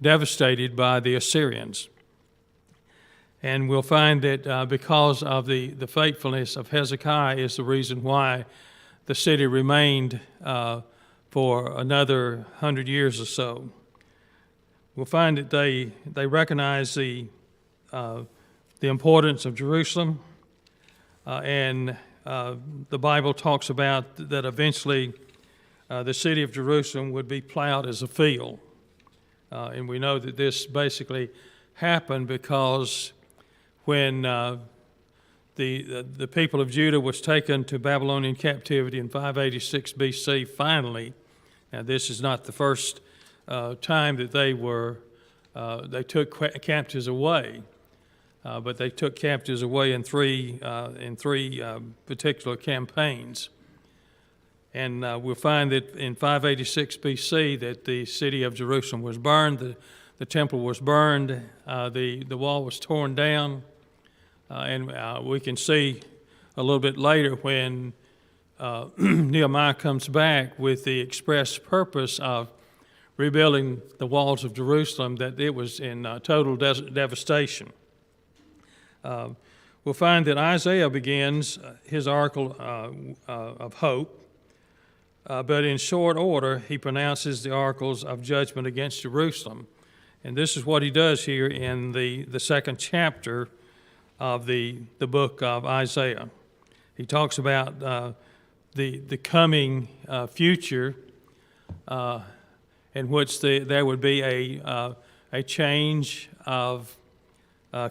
devastated by the Assyrians. And we'll find that because of the faithfulness of Hezekiah is the reason why the city remained for another 100 years or so. We'll find that they recognize the importance of Jerusalem, and the Bible talks about that eventually the city of Jerusalem would be plowed as a field. And we know that this basically happened because when the people of Judah was taken to Babylonian captivity in 586 BC, finally, now this is not the first time that they took captives away, but they took captives away in three particular campaigns. And we'll find that in 586 BC that the city of Jerusalem was burned, the temple was burned, the wall was torn down, and we can see a little bit later when Nehemiah comes back with the express purpose of rebuilding the walls of Jerusalem, that it was in total devastation. We'll find that Isaiah begins his oracle of hope, but in short order, he pronounces the oracles of judgment against Jerusalem. And this is what he does here in the second chapter of the book of Isaiah. He talks about the coming future in which there would be a change of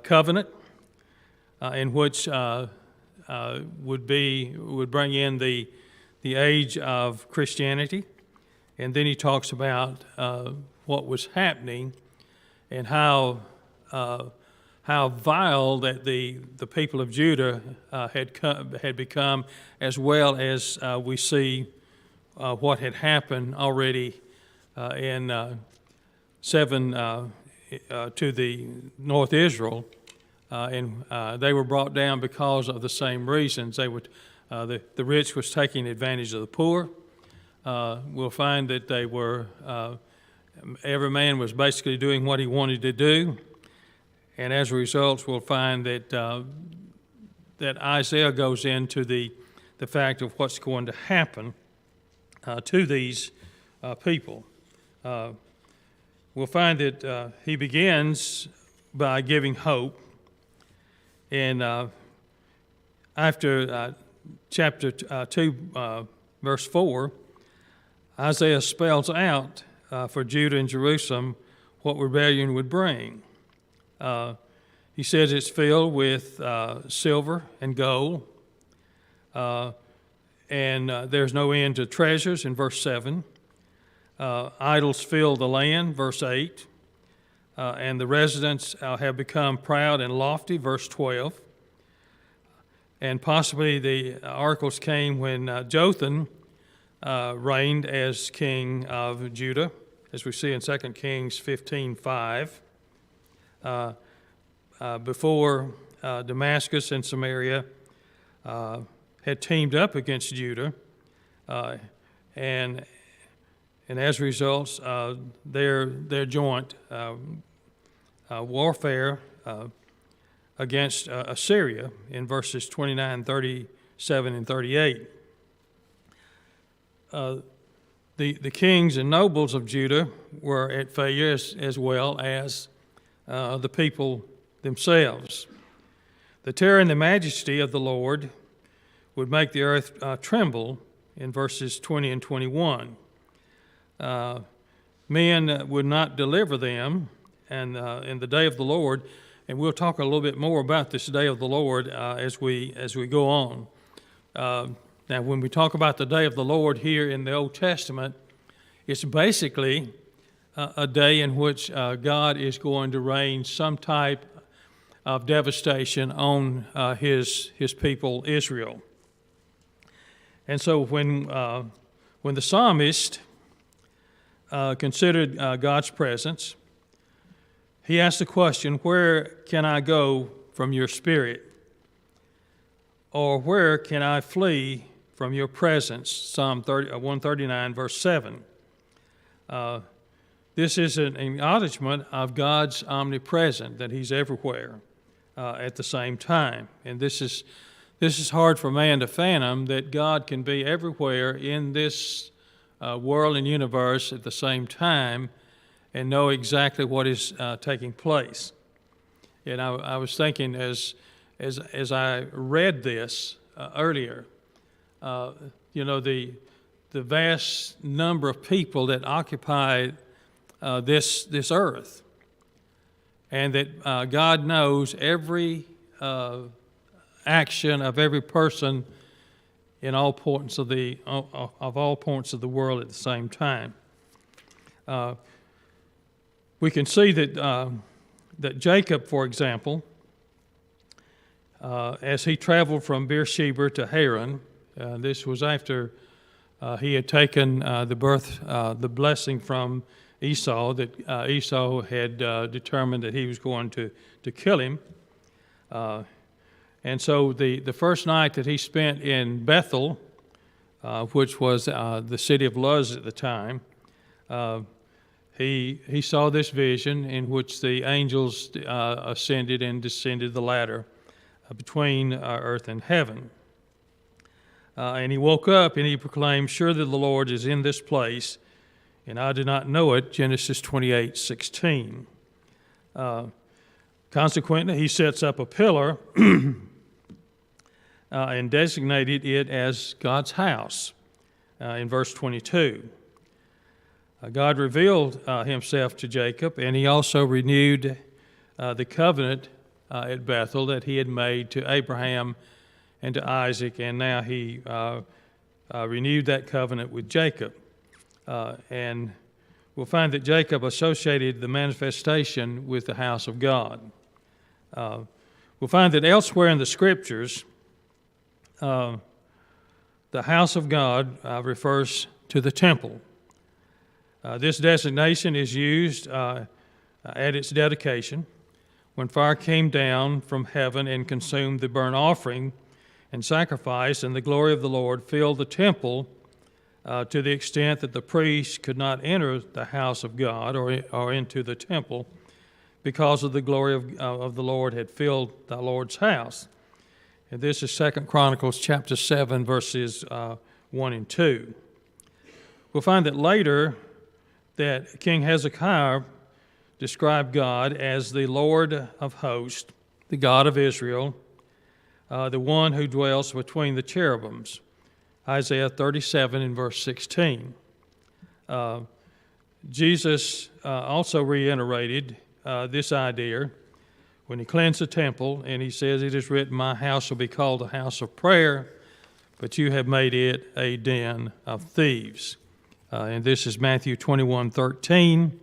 covenant, in which would bring in the age of Christianity. And then he talks about what was happening and how vile that the people of Judah had become, as well as we see what had happened already in 7 to the north Israel, and they were brought down because of the same reasons. The rich was taking advantage of the poor. We'll find that they were every man was basically doing what he wanted to do. And as a result, we'll find that Isaiah goes into the fact of what's going to happen to these people. We'll find that he begins by giving hope. And after chapter 2, verse 4, Isaiah spells out for Judah and Jerusalem what rebellion would bring. He says it's filled with silver and gold, and there's no end to treasures in verse 7. Idols fill the land, verse 8, and the residents have become proud and lofty, verse 12. And possibly the oracles came when Jotham reigned as king of Judah, as we see in 2 Kings 15:5. Before Damascus and Samaria had teamed up against Judah, and as a result, their joint warfare against Assyria in verses 29, 37, and 38. The kings and nobles of Judah were at failure, as well as the people themselves. The terror and the majesty of the Lord would make the earth tremble in verses 20 and 21. Men would not deliver them, and in the day of the Lord, and we'll talk a little bit more about this day of the Lord as we go on. Now, when we talk about the day of the Lord here in the Old Testament, it's basically a day in which God is going to rain some type of devastation on his people Israel. And so when the psalmist considered God's presence, he asked the question, "Where can I go from your spirit? Or where can I flee from your presence?" Psalm 139, verse 7. The this is an acknowledgement of God's omnipresence, that He's everywhere at the same time. And this is hard for man to fathom, that God can be everywhere in this world and universe at the same time and know exactly what is taking place. And I was thinking as I read this earlier, the vast number of people that occupy this earth, and that God knows every action of every person in all points of all points of the world at the same time. We can see that Jacob, for example, as he traveled from Beersheba to Haran, this was after he had taken the blessing from Esau, that Esau had determined that he was going to kill him. And so the first night that he spent in Bethel, which was the city of Luz at the time, he saw this vision in which the angels ascended and descended the ladder between earth and heaven. And he woke up and he proclaimed, "Surely the Lord is in this place, and I did not know it," Genesis 28:16. Consequently, he sets up a pillar and designated it as God's house in verse 22. God revealed himself to Jacob, and he also renewed the covenant at Bethel that he had made to Abraham and to Isaac, and now he renewed that covenant with Jacob. And we'll find that Jacob associated the manifestation with the house of God. We'll find that elsewhere in the Scriptures, the house of God refers to the temple. This designation is used at its dedication when fire came down from heaven and consumed the burnt offering and sacrifice, and the glory of the Lord filled the temple to the extent that the priest could not enter the house of God or into the temple, because of the glory of the Lord had filled the Lord's house. And this is 2 Chronicles chapter 7, verses 1 and 2. We'll find that later that King Hezekiah described God as the Lord of hosts, the God of Israel, the one who dwells between the cherubims, Isaiah 37 and verse 16. Jesus also reiterated this idea when he cleansed the temple, and he says, "It is written, my house shall be called a house of prayer, but you have made it a den of thieves." And this is Matthew 21:13.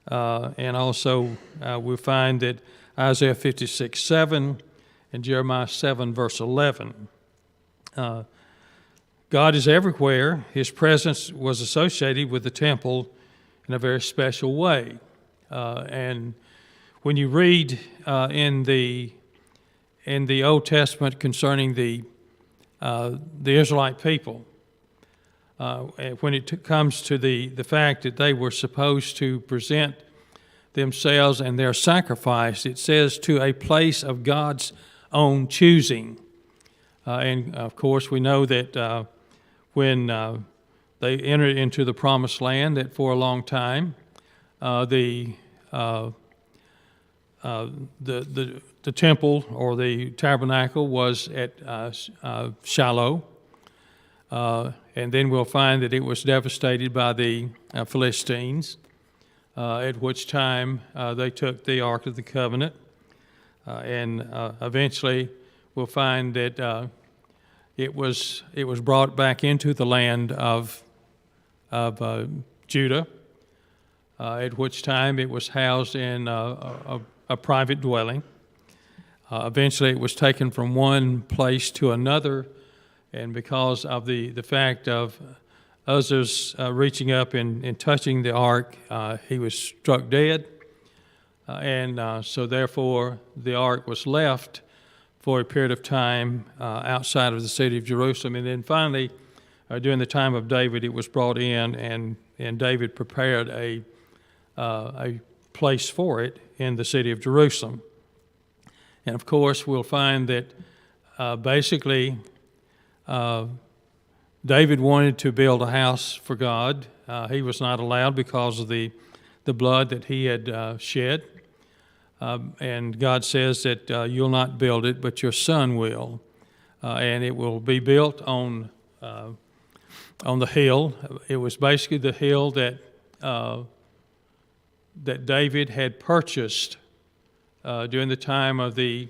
And also we'll find that Isaiah 56:7 and Jeremiah 7, verse 11. God is everywhere. His presence was associated with the temple in a very special way. And when you read in the Old Testament concerning the Israelite people, when it comes to the fact that they were supposed to present themselves and their sacrifice, it says to a place of God's own choosing. And of course, we know that when they entered into the promised land, that for a long time the temple or the tabernacle was at Shiloh. And then we'll find that it was devastated by the Philistines, at which time they took the Ark of the Covenant. And eventually we'll find that it was brought back into the land of Judah, at which time it was housed in a private dwelling. Eventually it was taken from one place to another, and because of the fact of Uzzah's reaching up and touching the ark, he was struck dead. And so therefore the ark was left for a period of time outside of the city of Jerusalem. And then finally, during the time of David, it was brought in, and David prepared a place for it in the city of Jerusalem. And of course, we'll find that basically David wanted to build a house for God. He was not allowed because of the blood that he had shed. And God says that you'll not build it, but your son will. And it will be built on the hill. It was basically the hill that David had purchased during the time of the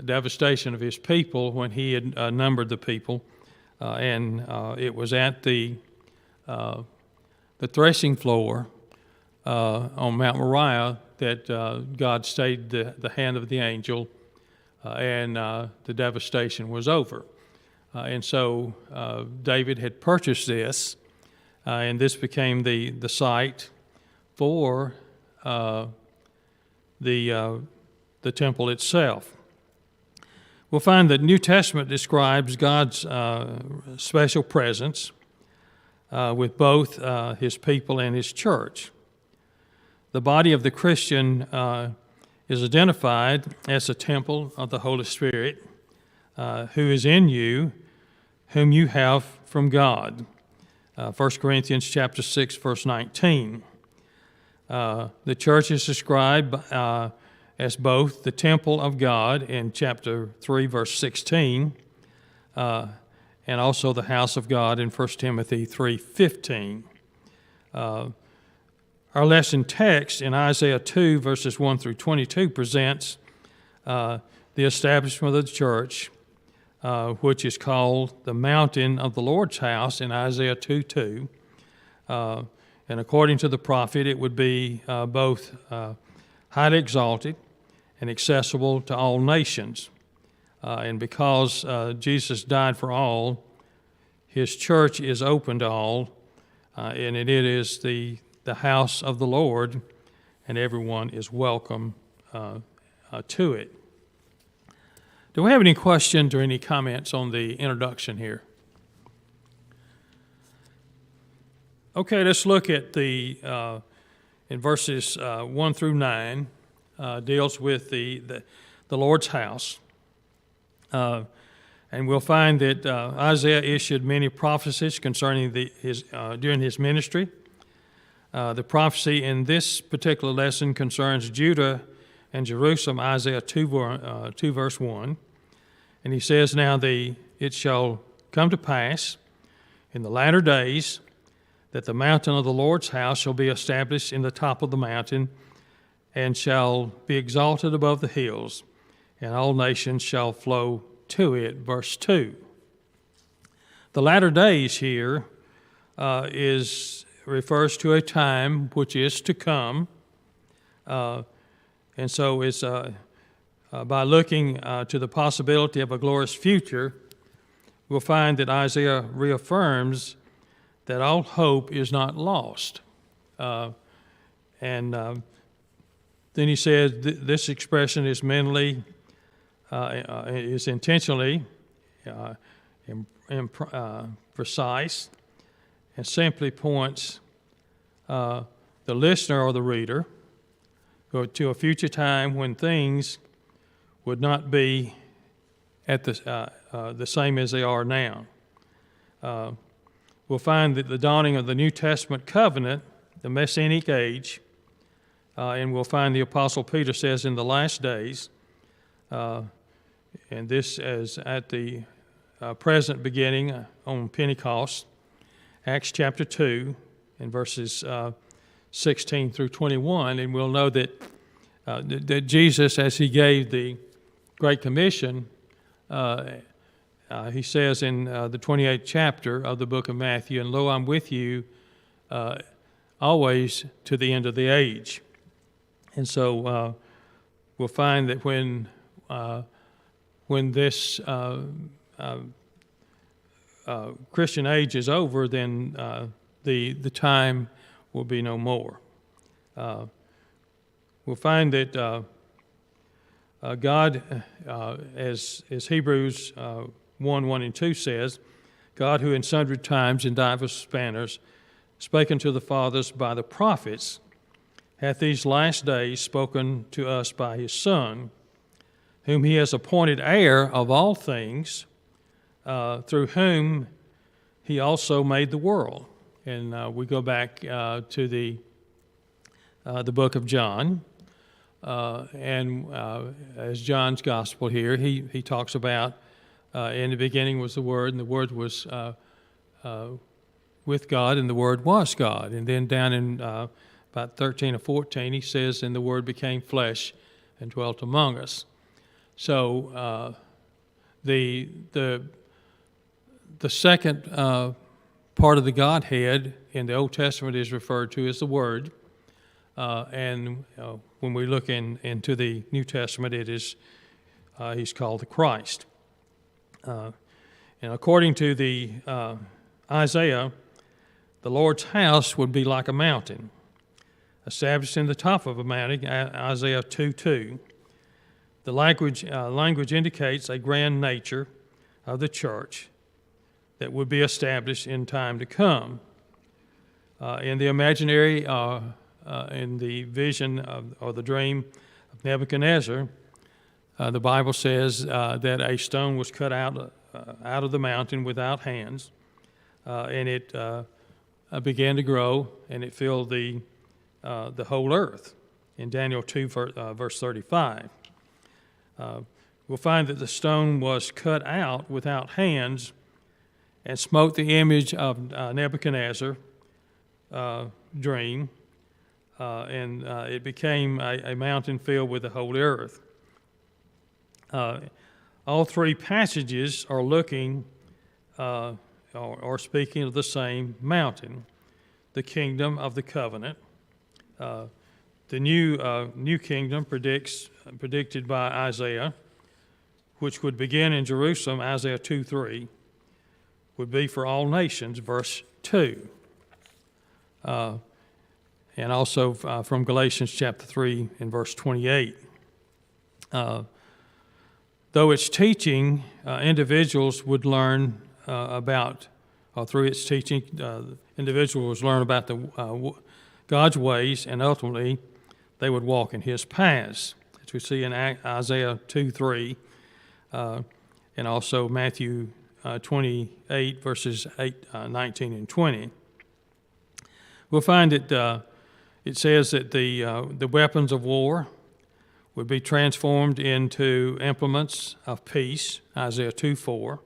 devastation of his people when he had numbered the people. And it was at the threshing floor on Mount Moriah that God stayed the hand of the angel, and the devastation was over. And so David had purchased this, and this became the site for the temple itself. We'll find that New Testament describes God's special presence with both his people and his church. The body of the Christian is identified as the temple of the Holy Spirit, who is in you, whom you have from God. 1 Corinthians chapter 6, verse 19. The church is described as both the temple of God in chapter 3, verse 16, and also the house of God in 1 Timothy 3:15. Our lesson text in Isaiah 2, verses 1 through 22 presents the establishment of the church, which is called the mountain of the Lord's house in Isaiah 2:2. And according to the prophet, it would be both highly exalted and accessible to all nations. And because Jesus died for all, his church is open to all, and it is the house of the Lord, and everyone is welcome to it. Do we have any questions or any comments on the introduction here? Okay, let's look at in verses 1 through 9, deals with the Lord's house. And we'll find that Isaiah issued many prophecies concerning during his ministry. The prophecy in this particular lesson concerns Judah and Jerusalem, Isaiah 2 verse 1. And he says, "Now it shall come to pass in the latter days that the mountain of the Lord's house shall be established in the top of the mountain, and shall be exalted above the hills, and all nations shall flow to it." Verse 2. The latter days here refers to a time which is to come. And so it's by looking to the possibility of a glorious future, we'll find that Isaiah reaffirms that all hope is not lost. And then he says this expression is is intentionally precise, and simply points the listener or the reader to a future time when things would not be at the same as they are now. We'll find that the dawning of the New Testament covenant, the Messianic age, and we'll find the Apostle Peter says in the last days, and this is at the present beginning on Pentecost, Acts chapter 2, and verses 16 through 21, and we'll know that Jesus, as he gave the Great Commission, he says in the 28th chapter of the book of Matthew, "And lo, I'm with you always to the end of the age." And so we'll find that when this Christian age is over, then the time will be no more. We'll find that God, as Hebrews 1:1 and 2 says, God who in sundry times in divers manners spake unto the fathers by the prophets, hath these last days spoken to us by his Son, whom he has appointed heir of all things, through whom he also made the world. And we go back to the book of John, and as John's gospel here, he talks about in the beginning was the Word, and the Word was with God, and the Word was God. And then down in about 13 or 14, he says, and the Word became flesh and dwelt among us. So the second part of the Godhead in the Old Testament is referred to as the Word, and when we look into the New Testament, it is he's called the Christ. And according to the Isaiah, the Lord's house would be like a mountain, established in the top of a mountain, Isaiah 2:2. The language indicates a grand nature of the church that would be established in time to come. In the imaginary, in the vision or the dream of Nebuchadnezzar, the Bible says that a stone was cut out of the mountain without hands, and it began to grow, and it filled the whole earth. In Daniel 2, verse 35, we'll find that the stone was cut out without hands and smote the image of Nebuchadnezzar dream, and it became a mountain filled with the whole earth. All three passages are looking or speaking of the same mountain, the kingdom of the covenant. The new kingdom predicted by Isaiah, which would begin in Jerusalem, Isaiah 2:3, would be for all nations, verse 2. And also from Galatians chapter 3 and verse 28. Though its teaching, individuals would learn about, or through its teaching, individuals learn about God's ways, and ultimately they would walk in his paths, as we see in Isaiah 2:3, and also Matthew 28, verses 19 and 20. We'll find that it says that the weapons of war would be transformed into implements of peace, Isaiah 2:4,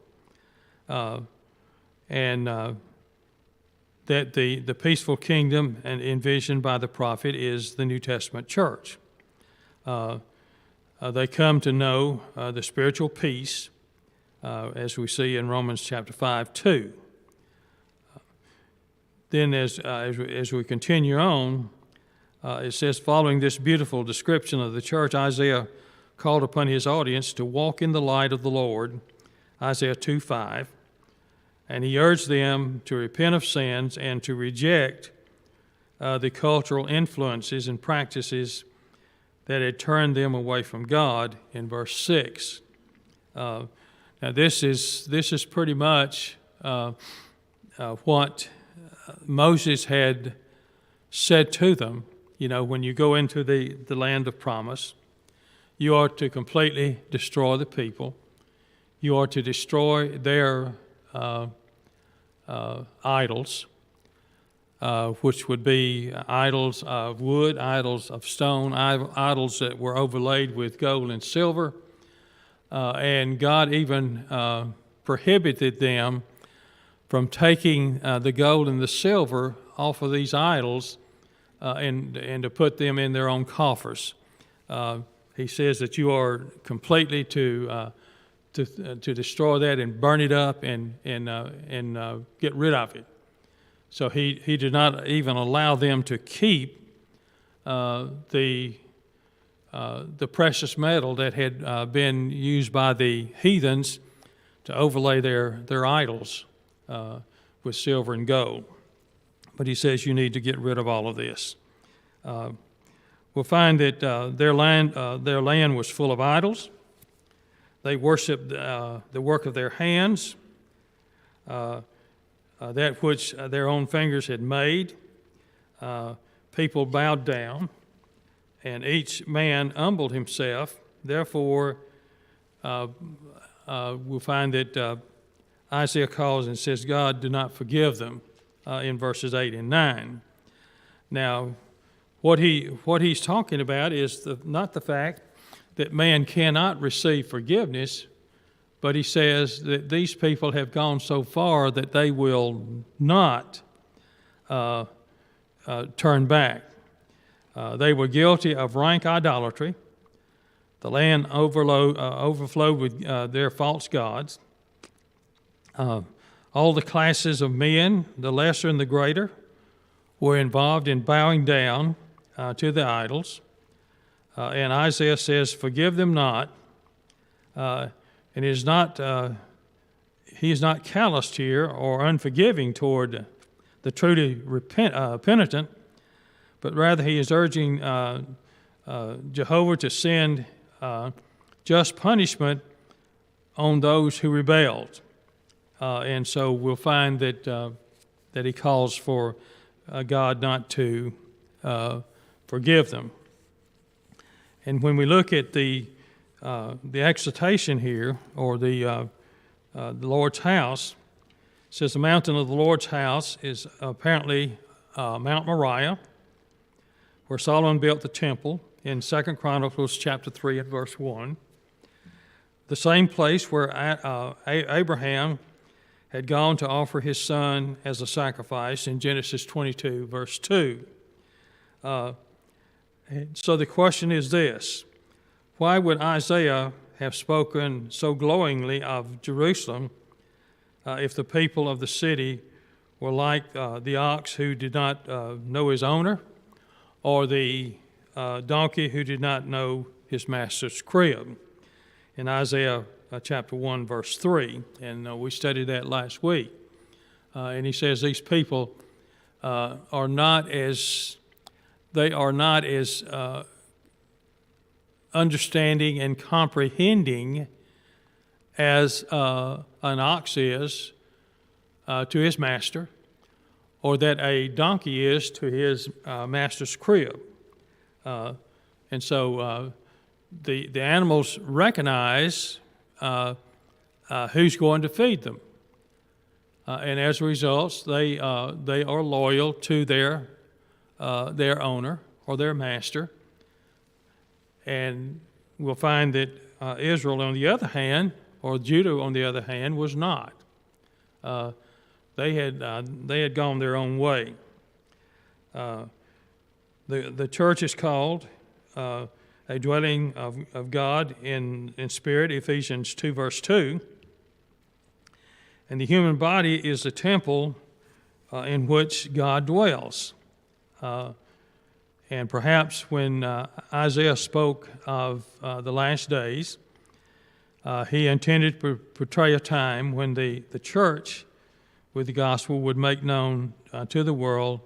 and that the peaceful kingdom and envisioned by the prophet is the New Testament church. They come to know the spiritual peace, as we see in Romans chapter 5:2. Then as we continue on, it says, following this beautiful description of the church, Isaiah called upon his audience to walk in the light of the Lord, Isaiah 2:5, and he urged them to repent of sins and to reject the cultural influences and practices that had turned them away from God in verse 6. Now this is pretty much what Moses had said to them. You know, when you go into the land of promise, you are to completely destroy the people. You are to destroy their idols, which would be idols of wood, idols of stone, idols that were overlaid with gold and silver. And God even prohibited them from taking the gold and the silver off of these idols and to put them in their own coffers. He says that you are completely to destroy that and burn it up and get rid of it. So he did not even allow them to keep the precious metal that had been used by the heathens to overlay their idols with silver and gold. But he says you need to get rid of all of this. We'll find that their land was full of idols. They worshiped the work of their hands. that which their own fingers had made. People bowed down, and each man humbled himself. Therefore, we'll find that Isaiah calls and says, God, do not forgive them, in verses 8 and 9. Now, what he's talking about is not the fact that man cannot receive forgiveness, but he says that these people have gone so far that they will not turn back. They were guilty of rank idolatry. The land overflowed with their false gods. All the classes of men, the lesser and the greater, were involved in bowing down to the idols. And Isaiah says, forgive them not. And he is not calloused here or unforgiving toward the truly penitent, but rather he is urging Jehovah to send just punishment on those who rebelled. And so we'll find that he calls for God not to forgive them. And when we look at the exhortation here, or the Lord's house, it says the mountain of the Lord's house is apparently Mount Moriah, where Solomon built the temple in 2 Chronicles chapter 3 and verse 1. The same place where Abraham had gone to offer his son as a sacrifice in Genesis 22, verse 2. So the question is this: why would Isaiah have spoken so glowingly of Jerusalem if the people of the city were like the ox who did not know his owner, or the donkey who did not know his master's crib? In Isaiah chapter 1, verse 3, and we studied that last week. And he says these people are not as understanding and comprehending as an ox is to his master, or that a donkey is to his master's crib. And so the animals recognize who's going to feed them. And as a result, they are loyal to their owner or their master. And we'll find that Israel, on the other hand, or Judah, on the other hand, was not. They had gone their own way. The church is called a dwelling of God in spirit, Ephesians 2, verse 2. And the human body is the temple in which God dwells. And perhaps when Isaiah spoke of the last days, he intended to portray a time when the church with the gospel would make known to the world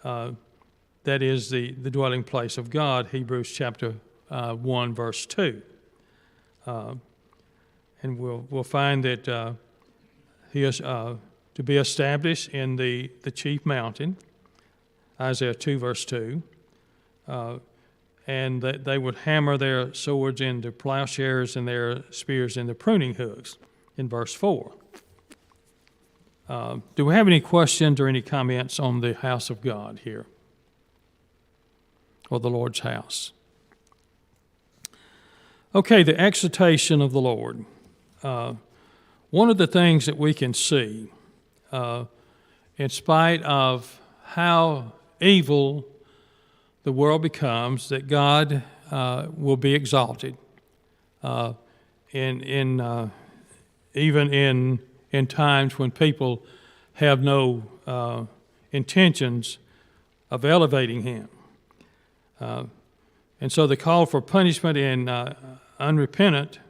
that is the dwelling place of God, Hebrews chapter 1, verse 2. And we'll find that he is to be established in the chief mountain, Isaiah 2, verse 2. And that they would hammer their swords into plowshares and their spears into pruning hooks, in verse 4. Do we have any questions or any comments on the house of God here, or the Lord's house? Okay, the exhortation of the Lord. One of the things that we can see, in spite of how evil the world becomes, that God will be exalted, even in times when people have no intentions of elevating Him. And so the call for punishment and unrepentant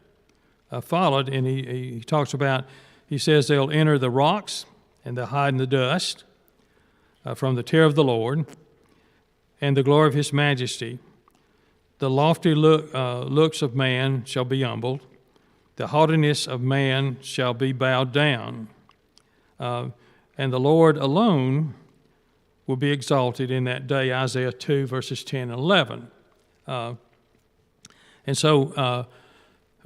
followed, and he talks about, he says they'll enter the rocks and they'll hide in the dust from the terror of the Lord and the glory of His majesty. The lofty looks of man shall be humbled. The haughtiness of man shall be bowed down. and the Lord alone will be exalted in that day, Isaiah 2, verses 10 and 11. And so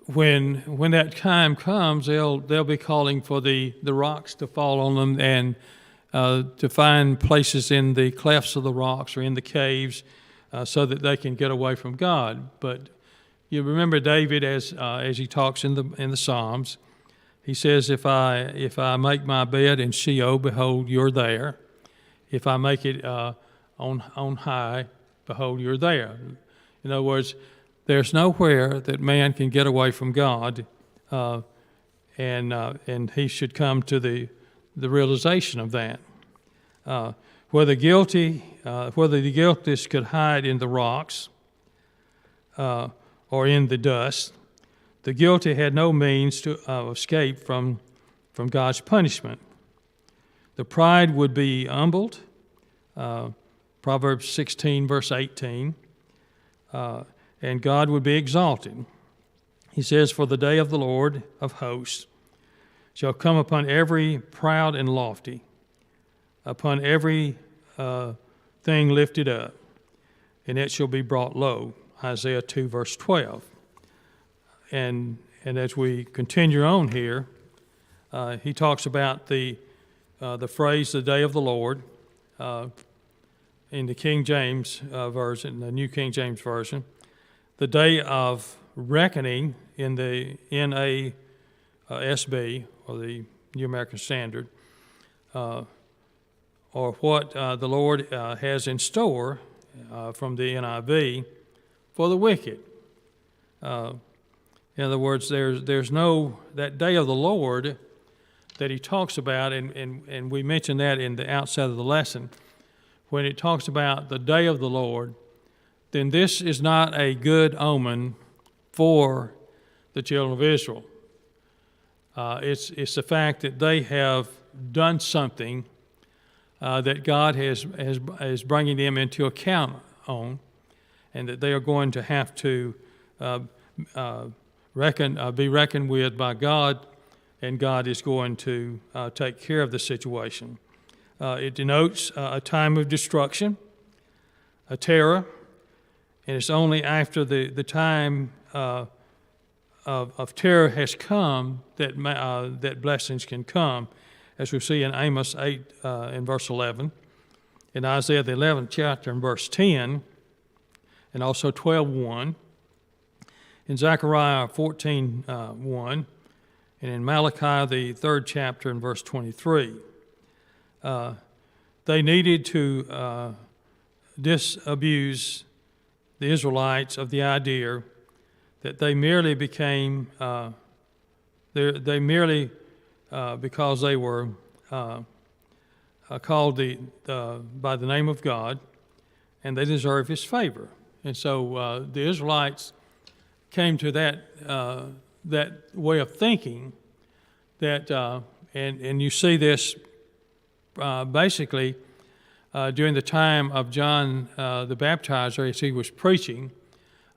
when that time comes, they'll be calling for the rocks to fall on them and to find places in the clefts of the rocks or in the caves so that they can get away from God. But you remember David as he talks in the Psalms. He says, "If I make my bed in Sheol, behold, you're there. If I make it on high, behold, you're there." In other words, there's nowhere that man can get away from God, and he should come to the realization of that. Whether the guiltless could hide in the rocks or in the dust, the guilty had no means to escape from God's punishment. The pride would be humbled, Proverbs 16, verse 18, and God would be exalted. He says, "For the day of the Lord of hosts shall come upon every proud and lofty, upon every thing lifted up, and it shall be brought low." Isaiah 2, verse 12. And as we continue on here, he talks about the phrase, "the day of the Lord," in the King James version, the New King James Version. The day of reckoning in the NASB, or the New American Standard, or what the Lord has in store from the NIV for the wicked. In other words, there's no, that day of the Lord that he talks about, and we mentioned that in the outset of the lesson. When it talks about the day of the Lord, then this is not a good omen for the children of Israel. It's the fact that they have done something that God is bringing them into account on, and that they are going to have to be reckoned with by God, and God is going to take care of the situation. It denotes a time of destruction, a terror, and it's only after the time of terror has come that blessings can come, as we see in Amos 8 in verse 11, in Isaiah the 11th chapter in verse 10, and also 12:1, in Zechariah 14:1, and in Malachi the 3rd chapter in verse 23. They needed to disabuse the Israelites of the idea that they merely became, because they were called by the name of God, and they deserve His favor. And so the Israelites came to that way of thinking that, and you see this basically during the time of John the Baptizer as he was preaching.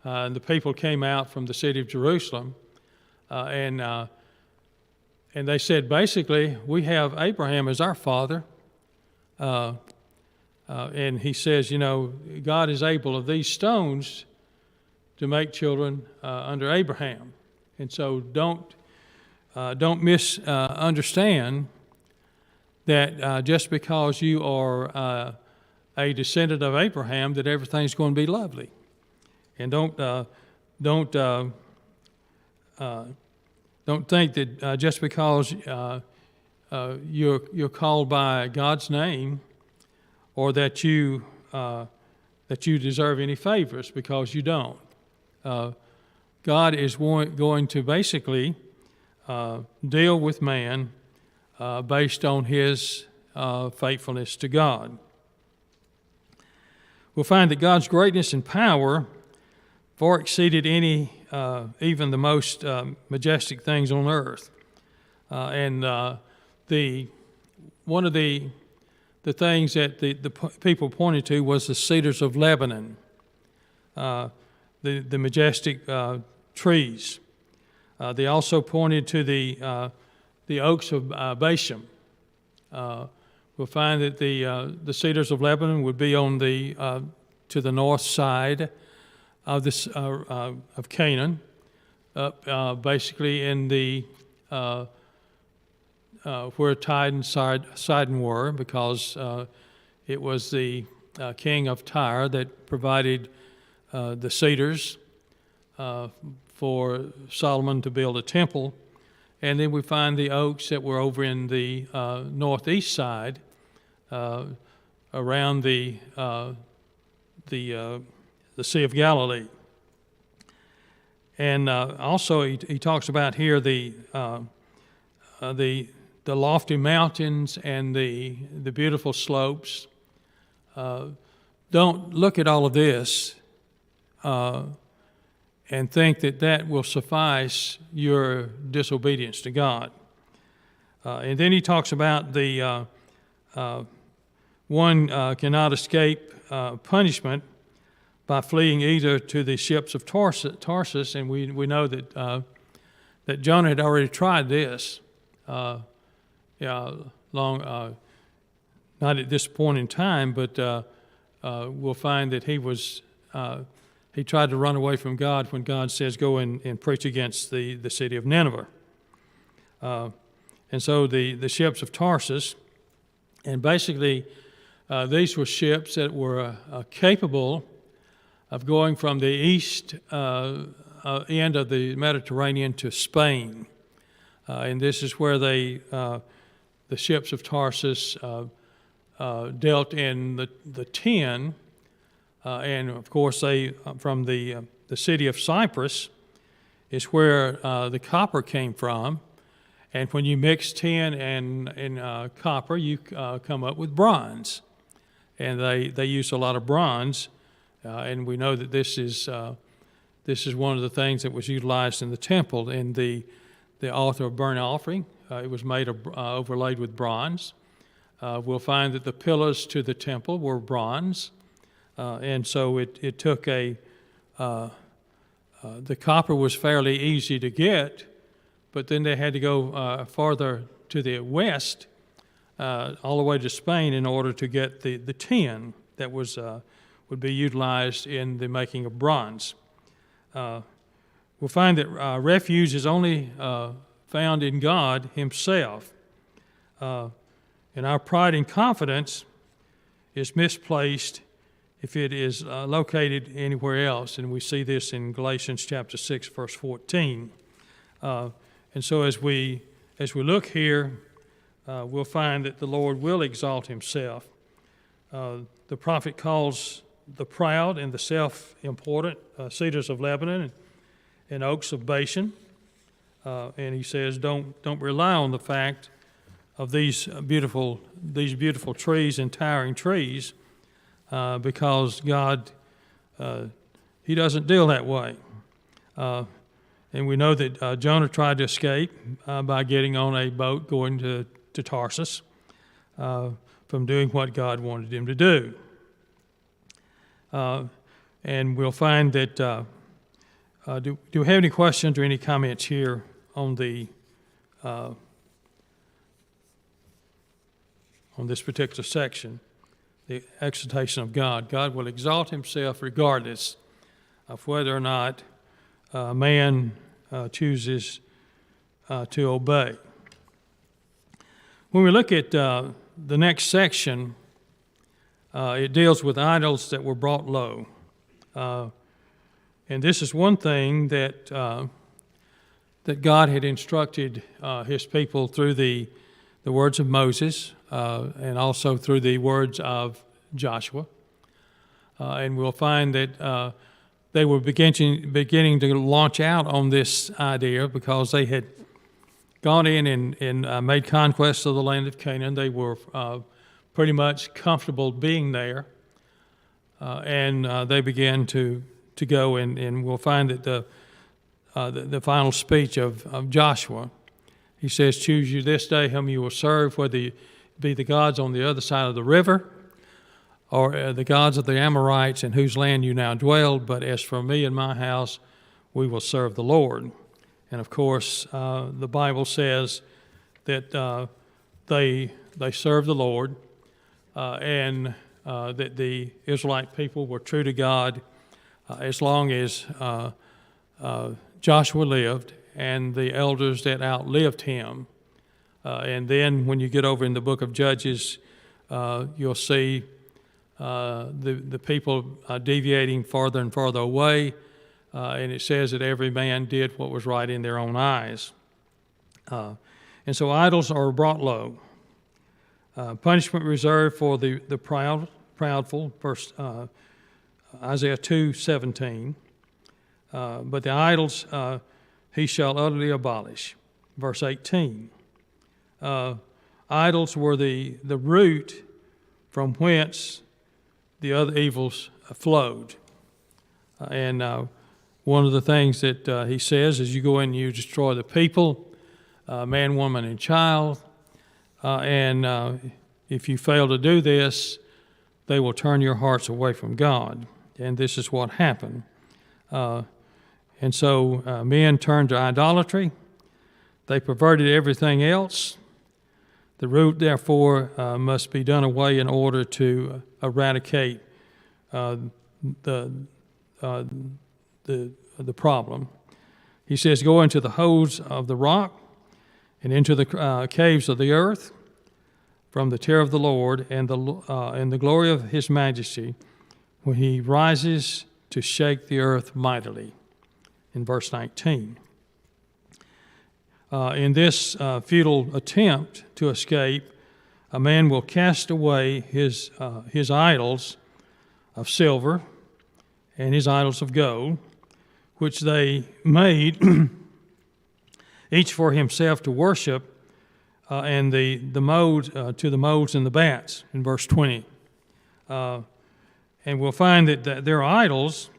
And the people came out from the city of Jerusalem, and they said, basically, we have Abraham as our father, and he says, God is able of these stones to make children under Abraham. And so don't misunderstand that just because you are a descendant of Abraham, that everything's going to be lovely. And don't think that just because you're called by God's name, or that you deserve any favors, because you don't. God is going to basically deal with man based on his faithfulness to God. We'll find that God's greatness and power far exceeded any, even the most majestic things on earth. And one of the things that the people pointed to was the cedars of Lebanon, the majestic trees. They also pointed to the oaks of Bashan, we'll find that the cedars of Lebanon would be on the to the north side of this of Canaan, basically in the where Tyre and Sidon were, because it was the king of Tyre that provided the cedars for Solomon to build a temple. And then we find the oaks that were over in the northeast side, around the Sea of Galilee. And also he talks about here the lofty mountains and the beautiful slopes. Don't look at all of this and think that will suffice your disobedience to God. And then he talks about the one cannot escape punishment by fleeing either to the ships of Tarsus, and we know that Jonah had already tried this not at this point in time, but we'll find that he tried to run away from God when God says, go and preach against the city of Nineveh. And so the ships of Tarsus, and basically these were ships that were capable of going from the east end of the Mediterranean to Spain. And this is where the ships of Tarsus dealt in the tin. And of course, they from the city of Cyprus is where the copper came from. And when you mix tin and copper, you come up with bronze. And they use a lot of bronze, and we know that this is one of the things that was utilized in the temple. In the altar of burnt offering, it was made overlaid with bronze. We'll find that the pillars to the temple were bronze. And so it took the copper was fairly easy to get, but then they had to go farther to the west, all the way to Spain, in order to get the tin that would be utilized in the making of bronze. We'll find that refuge is only found in God Himself. And our pride and confidence is misplaced if it is located anywhere else. And we see this in Galatians chapter 6, verse 14. And so as we look here, we'll find that the Lord will exalt Himself. The prophet calls the proud and the self-important cedars of Lebanon and oaks of Bashan. And he says, don't rely on the fact of these beautiful trees and towering trees, because God, He doesn't deal that way. And we know that Jonah tried to escape by getting on a boat going to Tarsus from doing what God wanted him to do. And we'll find that, do we have any questions or any comments here on this particular section, the exaltation of God? God will exalt Himself regardless of whether or not man chooses to obey. When we look at the next section, it deals with idols that were brought low. And this is one thing that God had instructed His people through the words of Moses, and also through the words of Joshua. And we'll find that they were beginning to launch out on this idea because they had gone in and made conquest of the land of Canaan. They were pretty much comfortable being there, and they began to go. And we'll find that the final speech of Joshua, he says, "Choose you this day whom you will serve, whether it be the gods on the other side of the river, or the gods of the Amorites in whose land you now dwell. But as for me and my house, we will serve the Lord." And of course, the Bible says that they they served the Lord, and that the Israelite people were true to God as long as Joshua lived and the elders that outlived him. And then when you get over in the book of Judges, you'll see the people deviating farther and farther away, and it says that every man did what was right in their own eyes. And so idols are brought low. Punishment reserved for the proudful, verse Isaiah 2:17. But the idols he shall utterly abolish, verse 18. Idols were the root from whence the other evils flowed. And one of the things that he says is you go in and you destroy the people, man, woman, and child, and if you fail to do this, they will turn your hearts away from God. And this is what happened. And so men turned to idolatry. They perverted everything else. The root, therefore, must be done away in order to eradicate the problem. He says, go into the holes of the rock and into the caves of the earth, from the terror of the Lord and the glory of his majesty, when he rises to shake the earth mightily, in verse 19. In this futile attempt to escape, a man will cast away his idols of silver and his idols of gold, which they made each for himself to worship, and the mold to the molds and the bats, in verse 20. And we'll find that their idols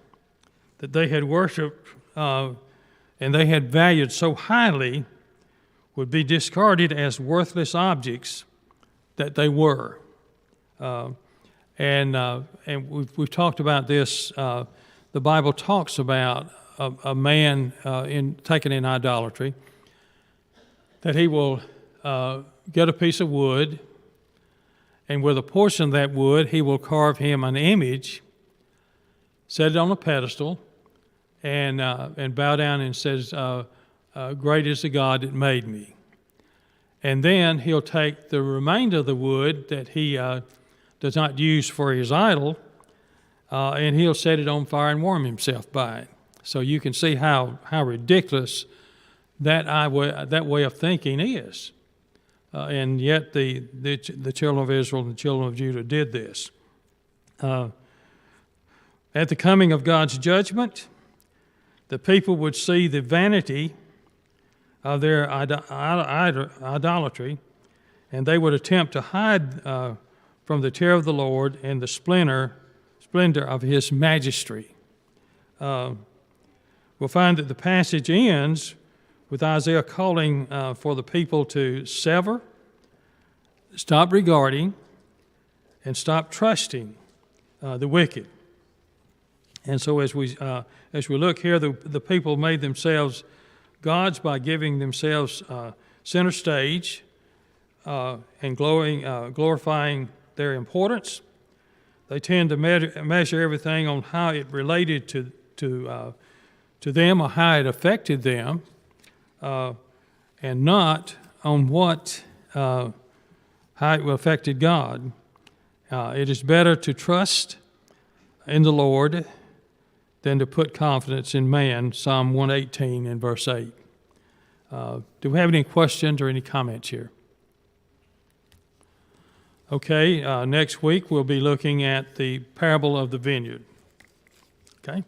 that they had worshipped and they had valued so highly would be discarded as worthless objects that they were. And we've talked about this. The Bible talks about a man taken in idolatry, that he will get a piece of wood, and with a portion of that wood, he will carve him an image, set it on a pedestal, and bow down and says, great is the God that made me. And then he'll take the remainder of the wood that he does not use for his idol, and he'll set it on fire and warm himself by it. So you can see how ridiculous that way of thinking is. And yet the children of Israel and the children of Judah did this. At the coming of God's judgment, the people would see the vanity of their idolatry, and they would attempt to hide from the terror of the Lord and the splendor of his majesty. We'll find that the passage ends with Isaiah calling for the people to sever, stop regarding, and stop trusting the wicked. And so as we look here, the people made themselves gods by giving themselves center stage and glorifying their importance. They tend to measure everything on how it related to them or how it affected them, and not on how it affected God. It is better to trust in the Lord than to put confidence in man, Psalm 118 and verse 8. Do we have any questions or any comments here? Okay, next week we'll be looking at the parable of the vineyard. Okay?